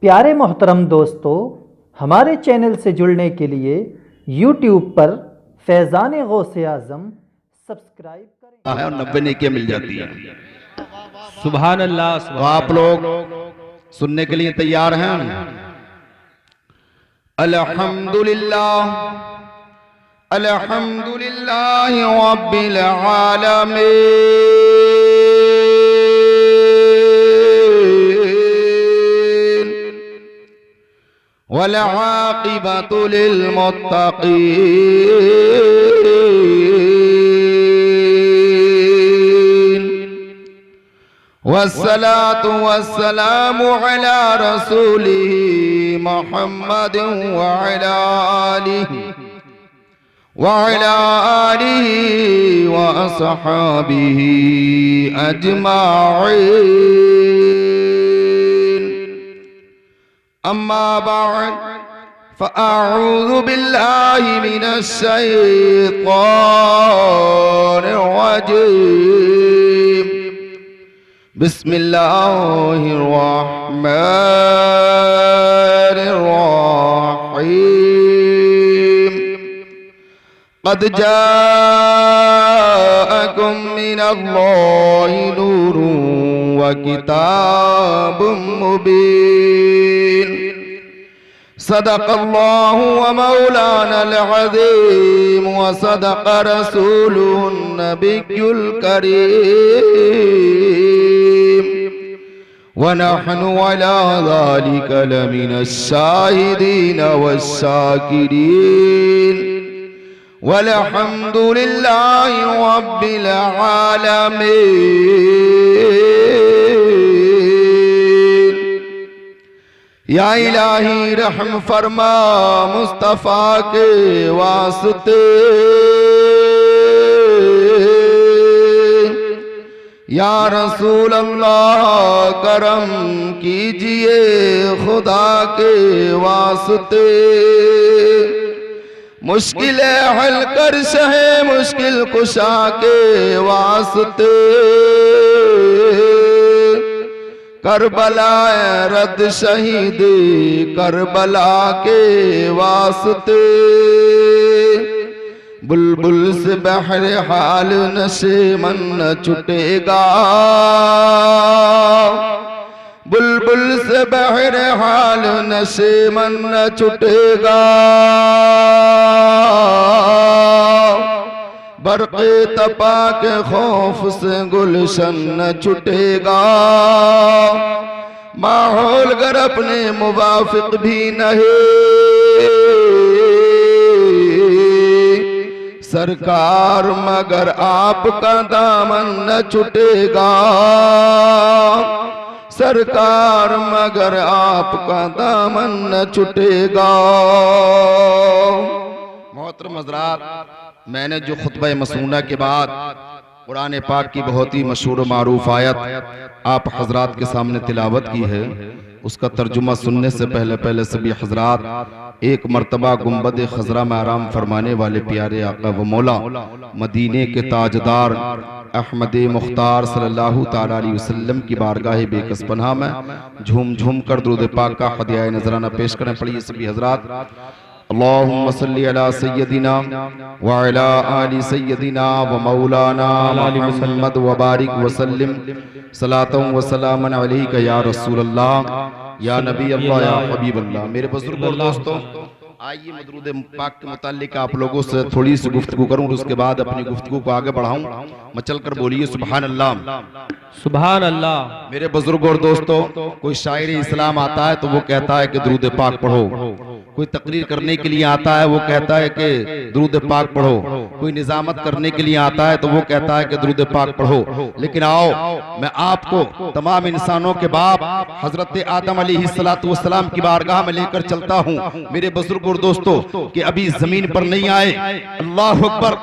प्यारे मोहतरम दोस्तों, हमारे चैनल से जुड़ने के लिए YouTube पर फैज़ान गौसे आज़म सब्सक्राइब करें और 90 नेकियां मिल जाती है। सुभान अल्लाह। तो आप लोग सुनने के लिए तैयार हैं? अल्हम्दुलिल्लाह अल्हम्दुलिल्लाह रब्बिल आलमीन वल आक़िबतु लिल मुत्तक़ीन वस्सलातु वस्सलामु अला रसूलिही मुहम्मद व अला आलिही व अस्हाबिही अजमाईन। अम्मा बअद फ़अऊज़ु बिल्लाहि मिनश शैतानिर रजीम। बिस्मिल्लाहिर्रहमानिर्रहीम। क़द जाअकुम मिनल्लाहि नूरुन व किताबुम मुबीन। सदक़ल्लाहु व मौलानल अज़ीम व सदक़ रसूलुहुन नबियुल करीम व नहनु अला ज़ालिका लमिनश शाहिदीन वश्शाकिरीन वल्हम्दुलिल्लाहि रब्बिल आलमीन। या इलाही रहम फरमा मुस्तफ़ा के वास्ते, या रसूल अल्लाह करम कीजिए खुदा के वास्ते। मुश्किल हल कर शहे मुश्किल कुशा के वास्ते। करबला रद शहीद करबला के वास्ते। बुलबुल से बहर हाल नशे मन न छुटेगा, बुलबुल से बहर हाल नशे मन न छुटेगा। बरक़े तपा के खौफ से गुलशन न छुटेगा। माहौल गर अपने मुवाफिक भी नहीं, सरकार मगर आपका दामन न छुटेगा। सरकार मगर आपका दामन न छुटेगा। मोहतरम हज़रात, मैंने जो खुतबा मसूना के बाद कुरान पाक की बहुत ही मशहूर मारूफ आयत आप हजरात के सामने तिलावत की है, उसका तर्जुमा सुनने से पहले सभी हजरात एक मर्तबा गुंबद खजरा में आराम फरमाने वाले प्यारे आका व मौला मदीने के ताजदार अहमद मुख्तार सल्लल्लाहु ताला अलैहि वसल्लम की बारगाह बेकस पनाह में झूम झूम कर दुरूद पाक का हदिया नजराना पेश करें। पढ़िए सभी हजरात। अल्लाहुम्मा सल्ली अला सय्यदिना व अला आलि सय्यदिना व मौलाना मुहम्मद व बारिक व सल्लिम सलातन व सलामन अलैका या रसूल अल्लाह या नबी अल्लाह या हबीब अल्लाह। मेरे बुजुर्ग और दोस्तों, आइए मदरूद पाक के मुताल्लिक आप लोगों से थोड़ी सी गुफ्तगू करूं, उसके बाद अपनी गुफ्तगू को आगे बढ़ाऊं। मचल कर बोलिए सुभान अल्लाह सुभान अल्लाह। मेरे बुजुर्ग और दोस्तों, कोई शायर इस्लाम आता है तो वो कहता है कि दुरूद पाक पढ़ो। कोई तकरीर करने के लिए आता है वो कहता है कि दुरूद पाक पढ़ो। कोई निजामत करने के लिए आता है तो वो कहता है कि दुरूद पाक पढ़ो। लेकिन आओ मैं आपको तमाम इंसानों के बाप हजरत आदम अलैहिस्सलाम की बारगाह में लेकर चलता हूँ। मेरे बुजुर्ग और दोस्तों कि अभी जमीन पर नहीं आए। अल्लाह अकबर।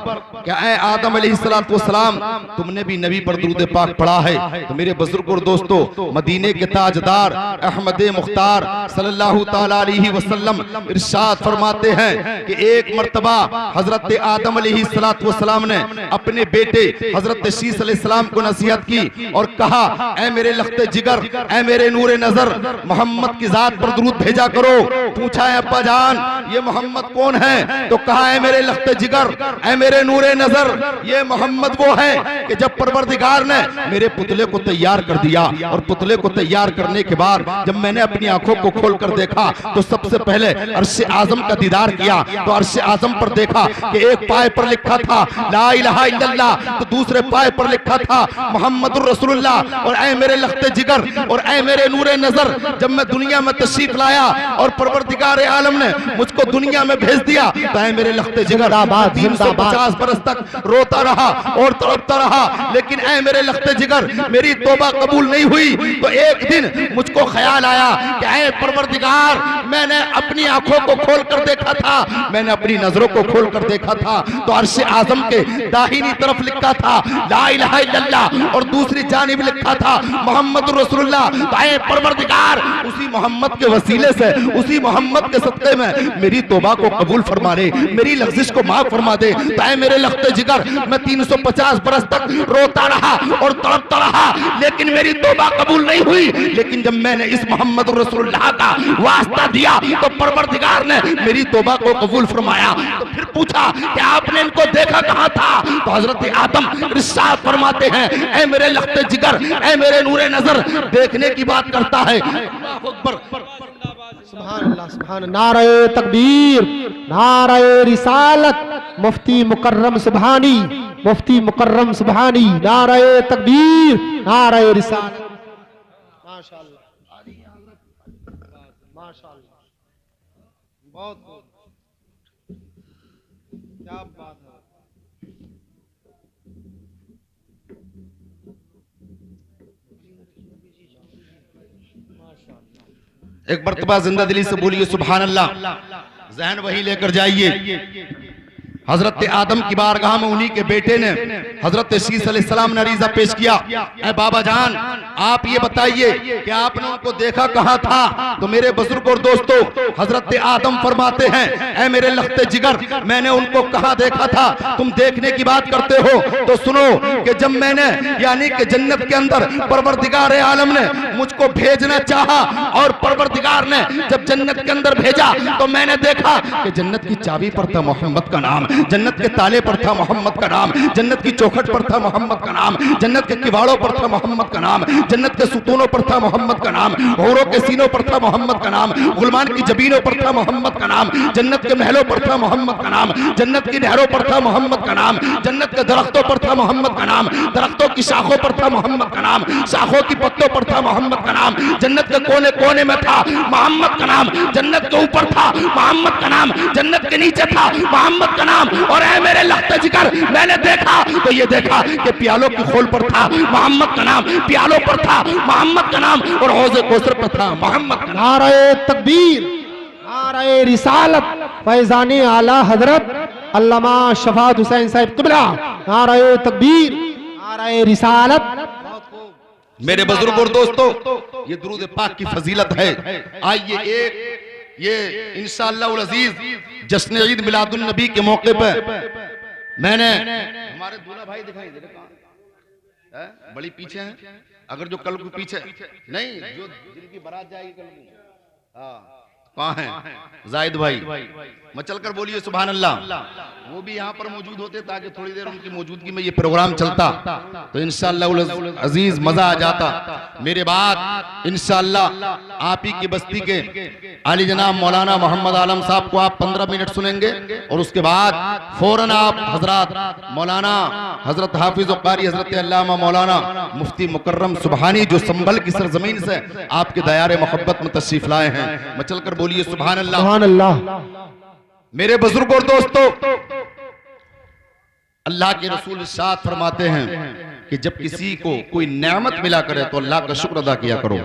क्या ऐ आदम अलैहिस्सलाम तुमने भी नबी पर दुरूद पाक पढ़ा है? तो मेरे बुजुर्ग और दोस्तों, मदीने के ताजदार अहमद मुख्तार सल्लल्लाहु ताला अलैहि वसल्लम इरशाद फरमाते हैं कि एक मर्तबा हजरत आदम अलैहिस्सलाम ने अपने बेटे हजरत शीस अलैहिस्सलाम को नसीहत की और कहा, ऐ मेरे लख्ते जिगर, ऐ मेरे नूरे नजर, मोहम्मद की जात पर दुरूद भेजा करो। पूछा है अब्बा जान ये मोहम्मद कौन है? तो कहा है मेरे लख्ते जिगर, ऐ मेरे नूरे नजर, ये मोहम्मद वो है कि जब परवरदिगार ने मेरे पुतले को तैयार कर दिया और पुतले को तैयार करने के बाद जब मैंने अपनी आंखों को खोलकर देखा तो सबसे पहले अर्श आजम का दीदार किया। तो अर्श आजम पर देखा कि एक पाए पर लिखा था ला इलाहा इल्लल्लाह, तो दूसरे पाए पर लिखा था मोहम्मदुर रसूलुल्लाह। और ऐ मेरे लख्ते जिगर और ऐ मेरे नूरे नजर, जब मैं दुनिया में तशरीफ लाया और परवरदिगार आलम ने मुझको दुनिया में भेज दिया तो ऐ मेरे लख्ते जिगर 350 बरस तक रोता रहा और तड़पता रहा, लेकिन ऐ मेरे लख्ते जिगर मेरी तौबा कबूल नहीं हुई। तो एक दिन मुझको ख्याल आया कि ऐ परवरदिगार, मैंने अपनी आंखों को खोलकर देखा था, मैंने अपनी नजरों को खोलकर देखा था तो अर्श आजम के दाहिनी तरफ लिखा था ला इलाहा इल्लल्लाह और दूसरी जानिब लिखा था मोहम्मदुर रसूलुल्लाह। तो ऐ परवरदिगार, उसी मोहम्मद के वसीले से, उसी मोहम्मद के सदक़े में मेरी तौबा को कबूल फरमा दे, मेरी लग़्ज़िश को माफ फरमा दे। तो ऐ मेरे लख्ते जिगर, मैं 350 बरस तक रोता रहा और तड़पता रहा, लेकिन मेरी तौबा कबूल नहीं हुई। लेकिन जब मैंने इस मोहम्मद रसूलुल्लाह का वास्ता दिया तो परवरदिगार ने मेरी तौबा को कबूल फरमाया। तो फिर पूछा कि आपने इनको देखा कहां था? तो हजरत आदम इरशाद फरमाते हैं, ऐ मेरे लख्ते जिगर, ऐ मेरे नूरे नजर, देखने की बात करता है। अल्लाहु अकबर, सुभान अल्लाह, सुभान। नारे तकबीर, नारे रिसालत, मुफ्ती मुकर्रम सुभानी, मुफ्ती मुकर्रम सुभानी, नारे तकबीर, नारे रिसालत। माशाअल्लाह, माशाअल्लाह, बहुत बहुत, क्या बात है। एक मर्तबा जिंदा दिली से बोलिए सुभान अल्लाह, जहन वही लेकर जाइए। हजरत आदम की बारगाह में उन्हीं के बेटे ने हजरत शीस अलैहिस्सलाम ने अरीजा पेश किया, ऐ बाबा जान आप ये बताइए कि आपने उनको देखा कहाँ था? तो मेरे बुजुर्ग और दोस्तों, हजरत आदम फरमाते हैं, ऐ मेरे लख्ते जिगर, मैंने उनको कहाँ देखा था? तुम देखने की बात करते हो तो सुनो कि जब मैंने यानी कि जन्नत के अंदर परवरदिगार आलम ने मुझको भेजना चाहा और परवरदिगार ने जब जन्नत के अंदर भेजा तो मैंने देखा कि जन्नत की चाबी पर था मोहम्मद का नाम, जन्नत के ताले पर था मोहम्मद का नाम, जन्नत की चौखट पर था मोहम्मद का नाम, जन्नत के किवाड़ों पर था मोहम्मद का नाम, जन्नत के सुतूनों पर था मोहम्मद का नाम, हौरों के सीनों पर था मोहम्मद का नाम, गुलमान की जबीनों पर था मोहम्मद का नाम, जन्नत के महलों पर था मोहम्मद का नाम, जन्नत की नहरों पर था मोहम्मद का नाम, जन्नत के दरख्तों पर था मोहम्मद का नाम, दरख्तों की शाखों पर था मोहम्मद का नाम, शाखों की पत्तों पर था मोहम्मद का नाम, जन्नत के कोने कोने में था मोहम्मद का नाम, जन्नत के ऊपर था मोहम्मद का नाम, जन्नत के नीचे था मोहम्मद का नाम। और ऐ मेरे लख्ते जिगर, मैंने देखा तो ये देखा कि प्यालों की खोल पर था मोहम्मद का नाम, प्यालों पर था मोहम्मद का नाम और हौज़े कौसर पर था मोहम्मद का नाम। नारे तकबीर, नारे रिसालत, फैज़ाने आला हजरत अल्लामा शफाअत हुसैन साहब क़िबला, नारे तकबीर, नारे रिसालत। मेरे बुजुर्ग और दोस्तों, ये दुरूद पाक की फजीलत है। आइए एक ये इंशाअल्लाह उल अजीज जश्न ईद मिलादुन नबी के मौके पर मैंने हमारे दूल्हा भाई दिखाई दे रहे हैं, बड़ी पीछे हैं, अगर जो कल को पीछे नहीं, जो जिनकी बारात जाएगी कल को, हाँ कहाँ है जाहिद भाई, मचल कर बोलिए सुभान अल्लाह। वो भी यहाँ पर मौजूद होते ताकि थोड़ी देर उनकी मौजूदगी में ये प्रोग्राम चलता तो इंशाअल्लाह अजीज मजा आ जाता। मेरे बाद इंशाअल्लाह आप ही की बस्ती के आली जनाब मौलाना मोहम्मद आलम साहब को आप 15 मिनट सुनेंगे और उसके बाद फौरन आप हजरत मौलाना हजरत हाफिज कारी हजरत अल्लामा मौलाना मुफ्ती मुकर्रम सुबहानी जो संभल की सरजमीन से आपके दयारे मोहब्बत में तशरीफ लाए हैं, मचल कर बोलिए सुभान अल्लाह, सुभान अल्लाह। मेरे बुजुर्ग और दोस्तों, अल्लाह के रसूल इरशाद फरमाते हैं कि जब किसी को कोई नेमत मिला करे तो अल्लाह का शुक्र अदा किया करो।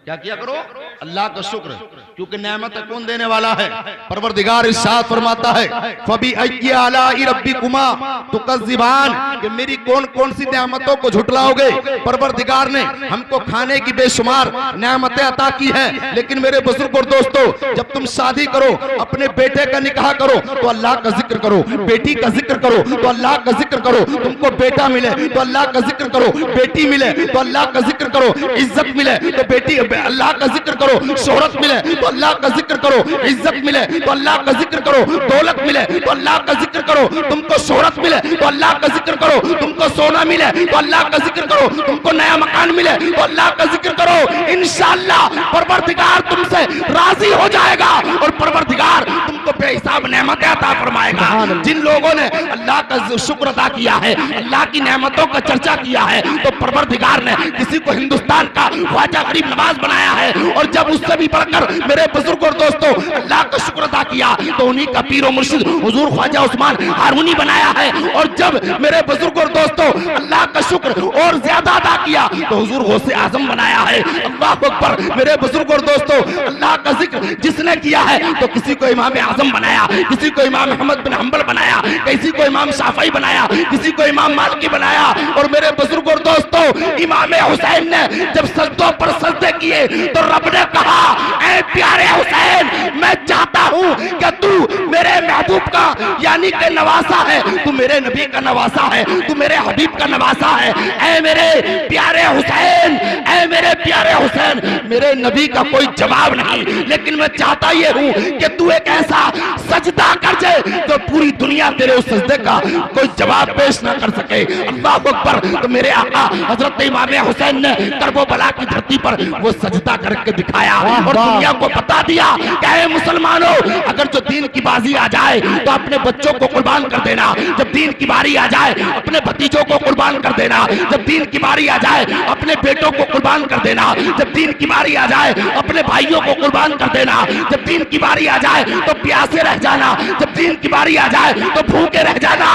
क्या किया करो? अल्लाह का शुक्र, क्योंकि नेमत कौन देने वाला है? परवरदिगार इरशाद फरमाता है फबी अय्यि आलाई रब्बिकुमा तुकज़्ज़िबान, कि मेरी कौन कौन सी नेमतों को झुटलाओगे। परवरदिगार ने हमको खाने की बेशुमार नेमतें अता की हैं, लेकिन मेरे बुजुर्ग और दोस्तों, जब तुम शादी करो, अपने बेटे का निकाह करो तो अल्लाह का जिक्र करो, बेटी का जिक्र करो तो अल्लाह का जिक्र करो, तुमको बेटा मिले तो अल्लाह का जिक्र करो, बेटी मिले तो अल्लाह का जिक्र करो, इज्जत मिले तो बेटी अल्लाह का जिक्र करो, शोहरत मिले तो अल्लाह का जिक्र करो, इज्जत मिले तो अल्लाह का जिक्र करो, दौलत मिले तो अल्लाह का जिक्र करो, तुमको शोहरत मिले तो अल्लाह का जिक्र करो, तुमको सोना मिले तो अल्लाह का जिक्र करो, तुमको नया मकान मिले तो अल्लाह का जिक्र करो। इंशाअल्लाह परवरदिगार तुमसे राजी हो जाएगा और परवरदिगार तुमको बेहिसाब नेमतें अता फरमाएगा। जिन लोगों ने अल्लाह का शुक्र अदा किया है, अल्लाह की नेमतों का चर्चा किया है, तो परवरदिगार ने किसी को हिंदुस्तान का ख्वाजा गरीब नवाज बनाया है, और जब उससे भी बढ़कर मेरे बुजुर्ग और दोस्तों अल्लाह का शुक्र अदा किया तो उन्हीं का पीर और मुर्शिद हुजूर ख्वाजा उस्मान हारूनी बनाया है, और जब मेरे बुजुर्ग और दोस्तों अल्लाह का शुक्र और ज्यादा अदा किया तो हुजूर गौसे आजम बनाया है। अल्लाह अकबर। मेरे बुजुर्ग और दोस्तों, अल्लाह का जिक्र जिसने किया है तो किसी को इमाम आजम बनाया, किसी को इमाम अहमद बिन हंबल बनाया, किसी को इमाम शाफई बनाया, किसी को इमाम मालिकी बनाया। और मेरे बुजुर्ग और दोस्तों, इमाम हुसैन ने जब सजदों पर सजदे किए तो रब ने कहा, ऐ प्यारे हुसैन, मैं चाहता हूं कि तू मेरे महबूब का यानी कि नवासा है, तू मेरे नबी का नवासा है, तू मेरे हबीब का नवासा है। ऐ मेरे प्यारे हुसैन, ऐ मेरे प्यारे हुसैन, मेरे नबी का कोई जवाब नहीं, लेकिन मैं चाहता ये हूं कि तू एक ऐसा सजदा कर जाए तो पूरी दुनिया तेरे उस सजदे का कोई जवाब पेश ना कर सके। अल्लाह अकबर। तो मेरे आका हजरत इमाम हुसैन ने करबला की धरती पर वो सजदा करके दिखाया और दुनिया को बता दिया कि ऐ मुसलमानों, अगर जो दीन की बाजी आ जाए तो अपने बच्चों को कुर्बान कर देना, जब दीन की बारी आ जाए अपने भतीजों को कुर्बान कर देना, जब दीन की बारी आ जाए अपने बेटों को कुर्बान कर देना, जब दीन की बारी आ जाए अपने भाइयों को कुर्बान कर देना, जब दीन की बारी आ जाए तो प्यासे रह जाना, जब दीन की बारी आ जाए तो भूखे रह जाना।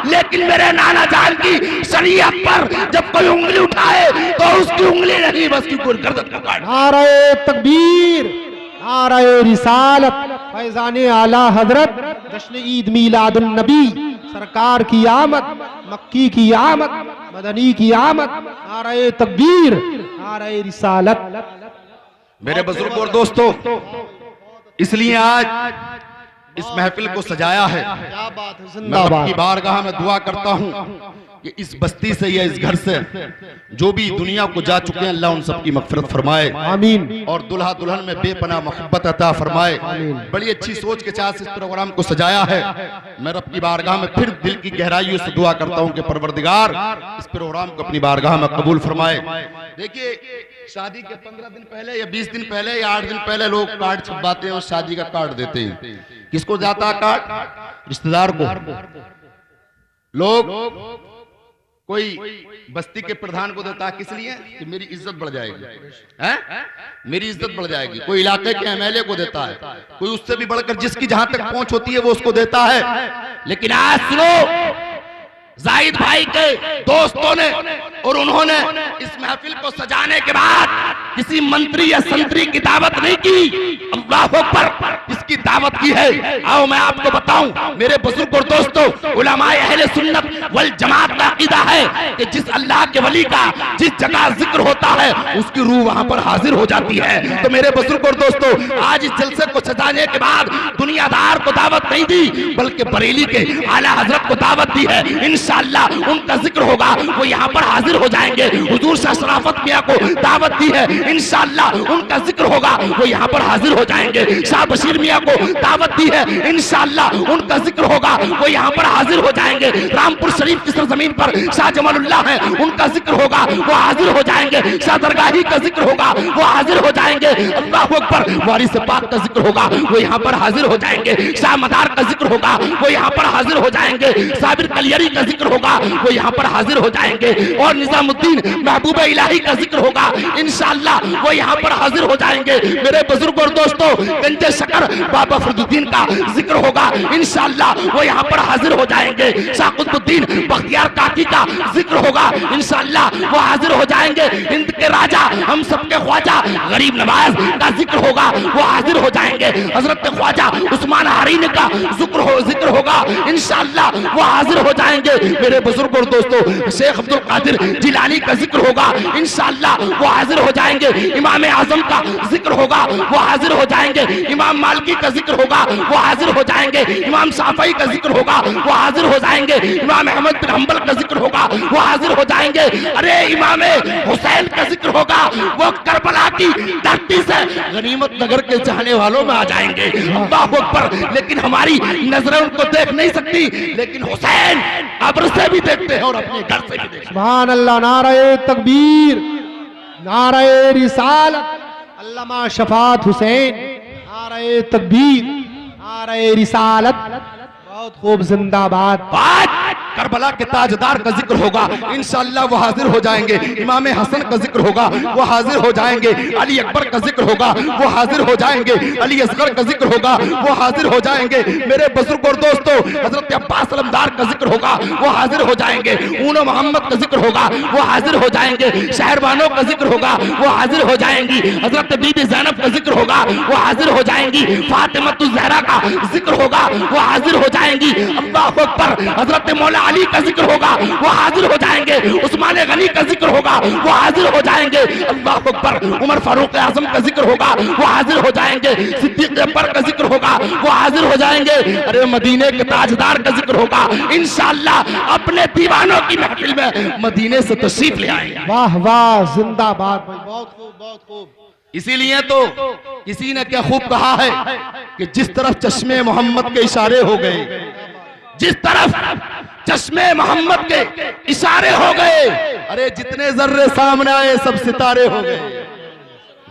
लेकिन मेरे नाना जान की शरीयत पर जब कोई उंगली उठाए तो उसकी उंगली नहीं, बस की गर्दन का काट। नारे तकबीर, नारे रिसालत, फैजाने आला हजरत, जश्न ईद मीलादुन नबी, सरकार की आमद, मक्की की आमद, मदनी की आमद। नारे तकबीर, नारे रिसालत। मेरे बुजुर्ग और दोस्तों, इसलिए आज इस महफिल को सजाया है। क्या बात है, मैं रब की बारगाह में दुआ करता हूं कि इस बस्ती से या इस घर से जो भी दुनिया को जा चुके हैं, अल्लाह उन सबकी मगफिरत फरमाए, आमीन। और दुल्हा दुल्हन में बेपनाह मोहब्बत अता फरमाए। बड़ी अच्छी सोच के साथ इस प्रोग्राम को सजाया है। मैं रब की बारगाह में फिर दिल की गहराइयों से दुआ करता हूं कि परवरदिगार इस प्रोग्राम को अपनी बारगाह में कबूल फरमाए। देखिए, शादी के 15 दिन पहले या 20 दिन पहले या 8 दिन पहले लोग कार्ड छपवाते हैं और शादी का कार्ड देते हैं। किसको जाता है कार्ड? रिश्तेदार को। लोग कोई बस्ती के प्रधान को देता है, किस लिए? कि मेरी इज्जत बढ़ जाएगी, है? मेरी इज्जत बढ़ जाएगी। कोई इलाके के एमएलए को देता है, कोई उससे भी बढ़कर जिसकी जहां तक पहुंच होती है वो उसको देता है। लेकिन आज सुनो, जाहिद भाई के दोस्तों ने और उन्होंने इस महफिल को सजाने के बाद किसी मंत्री या संतरी की दावत नहीं की, अल्लाह अकबर, इसकी दावत की है। आओ मैं आपको बताऊं, मेरे बुजुर्ग और दोस्तों, उलमाए अहले सुन्नत वल जमात का अकीदा है कि जिस अल्लाह के वली का जिस जगह जिक्र होता है उसकी रूह वहां पर हाजिर हो जाती है। तो मेरे बुजुर्ग और दोस्तों, आज इस जलसे को सजाने के बाद दुनियादार को दावत नहीं दी, बल्कि बरेली के आला हजरत को दावत दी है। इंशाअल्लाह उनका जिक्र होगा, वो यहाँ पर हाजिर हो जाएंगे। हुजूर शाह शराफत मियां को दावत दी है, इंशाअल्लाह उनका जिक्र होगा, वो यहाँ पर हाजिर हो जाएंगे। शाह बशीर मियां को दावत दी है, इंशाअल्लाह उनका जिक्र होगा, वो यहाँ पर हाजिर हो जाएंगे। रामपुर शरीफ की सरजमीन पर शाह जमालुल्लाह है, उनका जिक्र होगा, वो हाजिर हो जाएंगे। शाह दरगाही का जिक्र होगा, वो हाजिर हो जाएंगे। अल्लाह अकबर। वारिस पाक का जिक्र होगा, वो यहाँ पर हाजिर हो जाएंगे। शाह मदार का जिक्र होगा, वो यहाँ पर हाजिर हो जाएंगे। साबिर कलियरी का जिक्र होगा, वो यहाँ पर हाजिर हो जाएंगे। और निजामुद्दीन महबूब इलाही का जिक्र होगा, इंशाअल्लाह वो यहाँ पर हाजिर हो जाएंगे। मेरे बुजुर्ग और दोस्तों, गंजे शकर बाबा फरीदुद्दीन का जिक्र होगा, इंशाअल्लाह वो यहाँ पर हाजिर हो जाएंगे। शाह कुतुबुद्दीन बख्तियार काकी का जिक्र होगा, इंशाअल्लाह वो हाजिर हो जाएंगे। हिंद के राजा हम सबके ख्वाजा गरीब नवाज का जिक्र होगा, वो हाजिर हो जाएंगे। हजरत ख्वाजा उस्मान हारीन का जिक्र होगा, इंशाअल्लाह वो हाजिर हो जाएंगे। मेरे बुजुर्ग और दोस्तों, शेख अब्दुल कादिर जिलानी का जिक्र होगा, इंशाअल्लाह वो हाजिर हो जाएंगे। इमाम आजम का जिक्र होगा, वो हाजिर हो जाएंगे। इमाम मालिकी का जिक्र होगा, वो हाजिर हो जाएंगे। इमाम शाफई का जिक्र होगा, वो हाजिर हो जाएंगे। इमाम अहमद बिन हंबल का जिक्र होगा, वो हाजिर हो जाएंगे। अरे इमाम हुसैन का जिक्र होगा, वो करबला की धरती से गनीमत नगर के चाहने वालों में आ जाएंगे। अल्लाहू अकबर। लेकिन हमारी नजरें उनको देख नहीं सकती, लेकिन हुसैन कब्र से भी देखते हैं और अपने घर से भी देखते हैं। सुभान अल्लाह। नारे तकबीर, नारे रिसालत, अल्लामा शफात हुसैन, नारे तकबीर, नारे रिसालत। बहुत खूब, जिंदाबाद। करबला के ताजदार का जिक्र होगा, इंशाअल्लाह वो हाजिर हो जाएंगे। इमाम हसन का जिक्र होगा, वो हाजिर हो जाएंगे। अली अकबर का जिक्र होगा, वो हाजिर हो जाएंगे। अली असगर का जिक्र होगा, वो हाजिर हो जाएंगे। मेरे बुजुर्ग और दोस्तों, हजरत अब्बास अलमदार का जिक्र होगा, वो हाजिर हो जाएंगे। ऊनो मोहम्मद का जिक्र होगा, वो हाजिर हो जाएंगे। शहरबानों का जिक्र होगा, वो हाजिर हो जाएंगी। हजरत बीबी ज़ैनब का जिक्र होगा, वो हाजिर हो जाएंगी। फातिमतुज़ ज़हरा का जिक्र होगा, वो हाजिर हो जाएंगी। अल्लाहू अकबर। हजरत मौला अली का जिक्र होगा, वो हाजिर हो जाएंगे। उस्मान गनी का जिक्र होगा, वो हाजिर हो जाएंगे। अल्लाहू अकबर। उमर फारूक आजम का जिक्र होगा, वो हाजिर हो जाएंगे। सिद्दीक अकबर का जिक्र होगा, वो हाजिर हो जाएंगे। अरे मदीने के ताजदार का जिक्र होगा, इंशाअल्लाह अपने दीवानों की महफिल में मदीने से तशरीफ ले आएंगे। वाह वाह, जिंदाबाद भाई, बहुत खूब, बहुत खूब। इसीलिए तो किसी ने क्या खूब कहा है कि जिस तरफ चश्मे मोहम्मद के इशारे हो गए, जिस तरफ चश्मे मोहम्मद के इशारे हो गए, अरे जितने जर्रे सामने आए सब सितारे हो गए।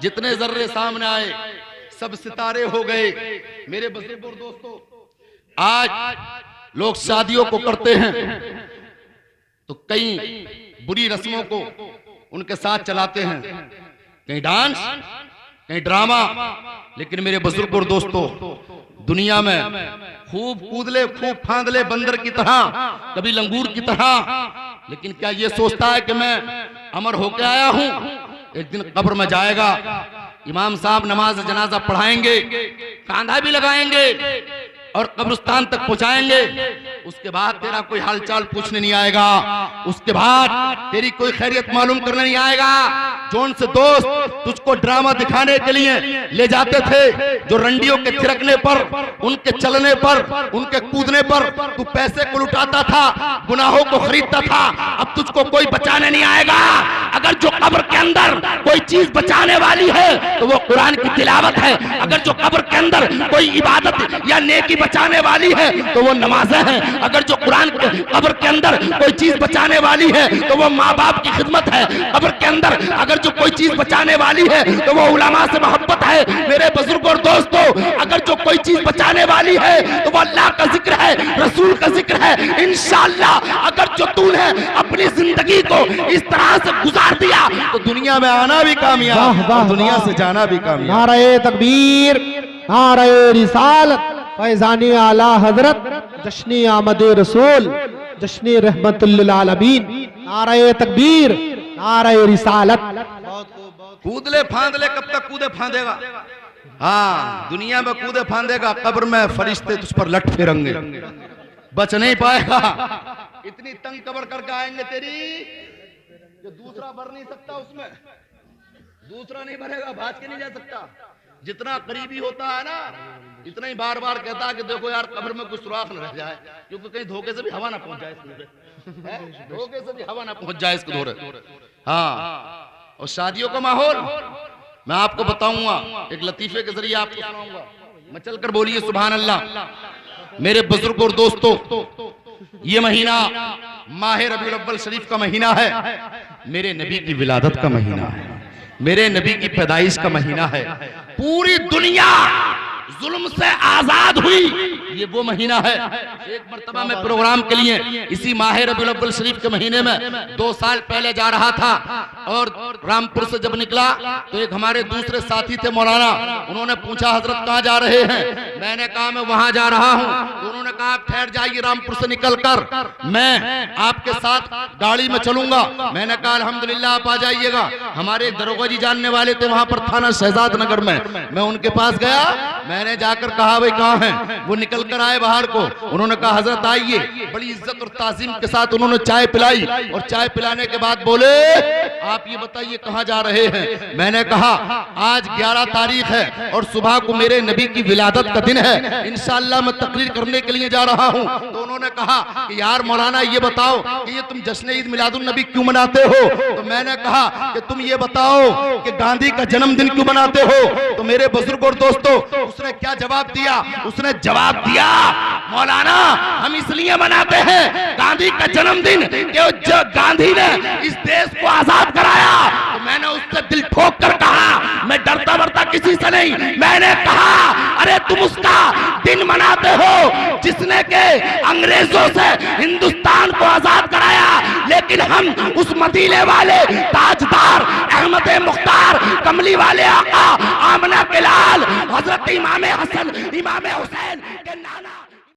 जितने जर्रे सामने आए सब सितारे हो गए। मेरे बुजुर्ग और दोस्तों, आज लोग शादियों को करते हैं तो कई बुरी रस्मों को उनके साथ चलाते हैं, कहीं डांस, कहीं ड्रामा। लेकिन मेरे बुजुर्ग और दोस्तों, दुनिया में खूब कूदले, खूब फांदले बंदर की तरह, कभी लंगूर की तरह, लेकिन क्या ये सोचता है कि मैं अमर होके आया हूं, एक दिन कब्र में जाएगा। इमाम साहब नमाज जनाजा पढ़ाएंगे, कांधा भी लगाएंगे और कब्रिस्तान तक पहुंचाएंगे। उसके बाद तेरा कोई हालचाल पूछने नहीं आएगा, उसके बाद तेरी कोई खैरियत मालूम करने नहीं आएगा। जोन से दोस्त तुझको ड्रामा दिखाने के लिए ले जाते थे, जो रंडियों के थिरकने पर, उनके चलने पर, उनके कूदने पर तू पैसे को लुटाता था, गुनाहों को खरीदता था, अब तुझको कोई बचाने नहीं आएगा। अगर जो कब्र के अंदर कोई चीज बचाने वाली है तो वो कुरान की तिलावत है। अगर जो कब्र के अंदर कोई इबादत या नेकी बचाने वाली है तो वो नमाजें हैं। अगर जो कुरान के कब्र के अंदर कोई चीज बचाने वाली है तो वो माँ बाप की खिदमत है। कब्र के अंदर अगर जो कोई चीज बचाने वाली है तो वो उलमा से मोहब्बत है। मेरे बुजुर्ग और दोस्तों, अगर जो कोई चीज बचाने वाली है तो वो अल्लाह का जिक्र है, रसूल का जिक्र है। इंशाअल्लाह अगर जो तूने अपनी जिंदगी को इस तरह से गुजार दिया तो दुनिया में आना भी कामयाब, दुनिया से जाना भी कामयाब। नारे तकबीर, नारे रिसालत, फैज़ाने आला हजरत, जश्न आमद रसूल, जश्न रहमतुल लिल आलमीन। नारे तकबीर, नारे रिसालत। कूदले फांदले कब तक कूदे फांदेगा? हाँ, दुनिया में कूदे फांदेगा, कब्र में फरिश्ते तुझ पर लट फिरेंगे, बच नहीं पाएगा। इतनी तंग कब्र करके आएंगे तेरी कि दूसरा भर नहीं सकता, उसमें दूसरा नहीं भरेगा, भाज के नहीं जा सकता। जितना करीबी होता है ना, इतना ही बार बार कहता है कि देखो यार कब्र में कुछ सुराख न रह जाए, क्योंकि कहीं धोखे से भी हवा ना पहुंच जाए, धोखे से भी हवा ना पहुंच जाए इसको धोरे। हाँ, और शादियों का माहौल मैं आपको बताऊंगा, एक लतीफे के जरिए आपको सुनाऊंगा। मैं चलकर बोलिए सुभान अल्लाह। मेरे बुजुर्ग और दोस्तों, ये महीना माह रबीउल अव्वल शरीफ का महीना है, मेरे नबी की विलादत का महीना है, मेरे नबी की पैदाइश का महीना है। पूरी दुनिया जुल्म से आजाद हुई, ये वो महीना है। एक मर्तबा मैं प्रोग्राम के लिए इसी माह रबीउल अव्वल शरीफ के महीने में 2 साल पहले जा रहा था और रामपुर से जब निकला तो एक हमारे दूसरे साथी थे मौलाना, उन्होंने पूछा हजरत कहाँ जा रहे हैं? मैंने कहा मैं वहां जा रहा हूं। तो उन्होंने कहा आप ठहर जाइए, रामपुर से निकलकर मैं आपके साथ गाड़ी में चलूंगा। मैंने कहा अल्हम्दुलिल्लाह आप आ जाइएगा। हमारे एक दरोगा जी जानने वाले थे वहां पर थाना शहजाद नगर में, मैं उनके पास गया, मैंने जाकर कहा भाई कहाँ हैं? वो निकल कर आए बाहर को, उन्होंने कहा हजरत आइए। बड़ी इज्जत और ताजीम के साथ उन्होंने चाय पिलाई और चाय पिलाने के बाद बोले आप ये बताइए कहाँ जा रहे हैं? मैंने कहा आज 11 तारीख है और सुबह को मेरे नबी की विलादत का दिन है, इंशाअल्लाह मैं तकरीर करने के लिए जा रहा हूँ। तो उन्होंने कहा कि यार मौलाना ये बताओ कि ये तुम जश्न ईद मिलादुन नबी क्यों मनाते हो? तो मैंने कहा कि तुम ये बताओ कि गांधी का जन्मदिन क्यों मनाते हो? तो मेरे बुजुर्ग और दोस्तों उसने क्या जवाब दिया? उसने जवाब दिया मौलाना हम इसलिए मनाते हैं गांधी का जन्मदिन कि जो गांधी ने इस देश को आजाद कराया। तो मैंने उससे दिल ठोक कर कहा, मैं डरता वरता किसी से नहीं, मैंने कहा अरे तुम उसका दिन मनाते हो जिसने के अंग्रेजों से हिंदुस्तान को आजाद कराया, लेकिन हम उस मदीने वाले ताजदार अहमद मुख्तार कमली वाले आका आमना के लाल हजरत इमाम हसन इमाम हुसैन के नाना